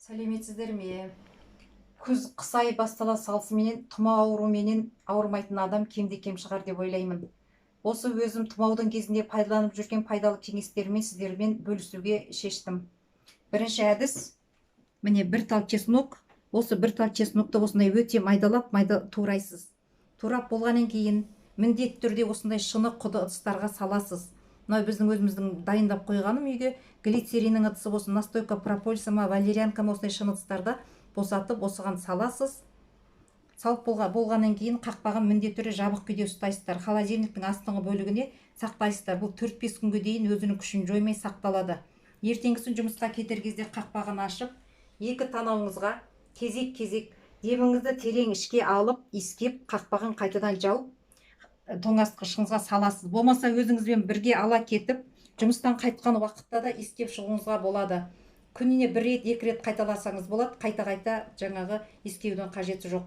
Сәлеметсіздер ме? Күз қысай бастала салысыменен тұмау ауруменен ауырмайтын адам кемде-кем шығар деп ойлаймын. Осы өзім тұмаудың кезінде пайдаланып жүрген пайдалы кеңестермен сіздермен бөлісуге шештім. Бірінші әдіс, міне бір тал чеснок. Осы бір тал чеснокты осындай өте майдалап турайсыз. Турап болғаннан кейін міндетті түрде осындай шыны құды ыдыстарға саласыз. Мынау біздің өзіміздің дайындап қойғаным үйге глицериннің ыдысы болсын, настойка прополиса ма, валерьянка ма, осындай шыны ыдыстарда босатып осыған саласыз. Салып болғаннан кейін қақпағын міндетті түрде жабық күйде ұстайсыздар. Холодильниктің астыңғы бөлігіне сақтайсыздар. Бұл 4-5 күнге дейін өзінің күшін жоймай сақталады. Ертеңгісін жұмысқа кетер кезде қақпағын ашып, екі танауыңызға кезек-кезек деміңізді терең ішке алып, иіскеп, қақпағын қайтадан жауып, тоңазытқышыңызға саласыз. Болмаса өзіңізбен бірге ала кетіп, жұмыстан қайтқан уақытта да иіскеп шығуыңызға болады. Күніне 1 рет, 2 рет қайталасаңыз болады, қайта-қайта жаңағы иіскеудің қажеті жоқ.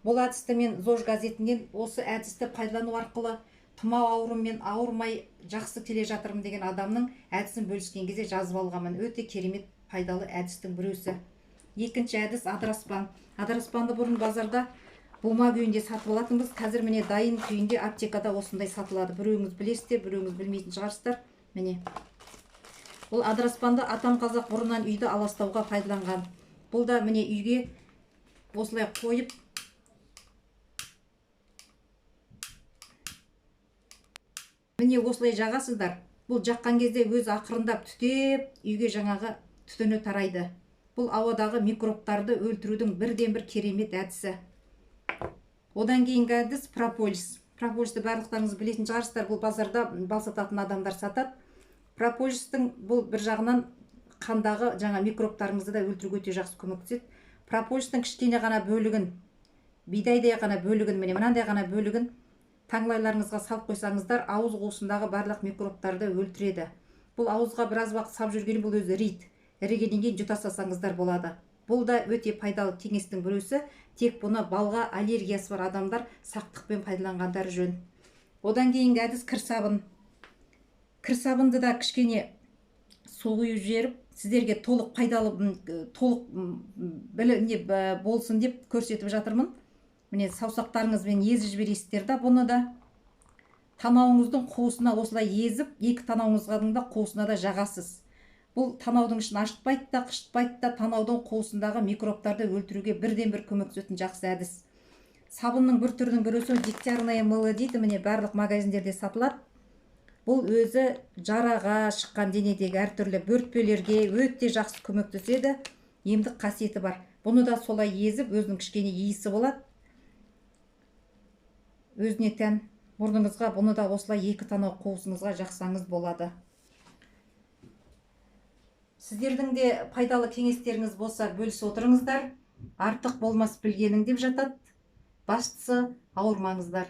Бұл әдісті мен ЗОЖ газетінен осы әдісті пайдалану арқылы тұмау ауруымен ауырмай жақсы келе жатырмын деген адамның әдісін бөліскен кезде жазып алғанмын. Өте керемет пайдалы әдістің біреусі. Екінші әдіс адыраспан. Адыраспанды бұрын базарда бума күйінде сатып алатынбыз. Қазір міне дайын күйінде аптекада осындай сатылады. Біреуіңіз білесіздер, біреуіңіз білмейтін шығарсыздар. Міне. Бұл адыраспанды атам қазақ бұрыннан үйді аластауға пайдаланған. Бұл да міне үйге осылай қойып, міне осылай жағасыздар. Бұл жаққан кезде өз ақырындап түтеп, үйге жаңағы түтіні тарайды. Бұл ауадағы микробтарды өлтірудің бірден-бір керемет әдісі. Одан кейінгі әдіс прополис. Прополисті барлықтарыңыз білетін шығарсыздар. Бұл базарда бал сататын адамдар сатады. Прополистің бұл бір жағынан қандағы жаңа микробтарыңызды да өлтіруге өте жақсы көмектеседі. Прополистің кішкене ғана бөлігін, бидайдай ғана бөлігін, міне мынандай ғана бөлігін таңлайларыңызға салып қойсаңыздар, ауыз қуысындағы барлық микробтарды өлтіреді. Бұл ауызға біраз уақыт салып жүрген бұл өзі рит. Ірігеннен кейін жұта салсаңыздар болады. Бұл да өте пайдалы кеңестің біреусі. Тек бұны балға аллергиясы бар адамдар сақтықпен пайдаланғандар жөн. Одан кейінгі әдіс кір сабын. Кір сабынды да кішкене су құйып жіберіп, сіздерге толық пайдалы, болсын деп көрсетіп жатырмын. Міне саусақтарыңызбен езіп жібересіздер да бұны да. Танауыңыздың қуысына осылай езіп, екі танауыңыздың да қуысына да жағасыз. Бұл танаудың ішін ашытпайды да, қышытпайды да, танаудың қуысындағы микробтарды өлтіруге бірден-бір көмектесетін жақсы әдіс. Сабынның бір түрінің біреусі дегтярное мыло дейді, міне барлық магазиндерде сатылады. Бұл өзі жараға шыққан денедегі әртүрлі бөртпелерге өте жақсы көмектеседі, емдік қасиеті бар. Бұны да солай езіп, өзінің кішкене иісі болады. Өзіне тән мұрныңызға бұны да осылай екі танау қуысыңызға жақсаңыз болады. Сіздердің де пайдалы кеңестеріңіз болса бөлісіп отырыңыздар. Артық болмас білгенің деп жатады. Бастысы ауырмаңыздар.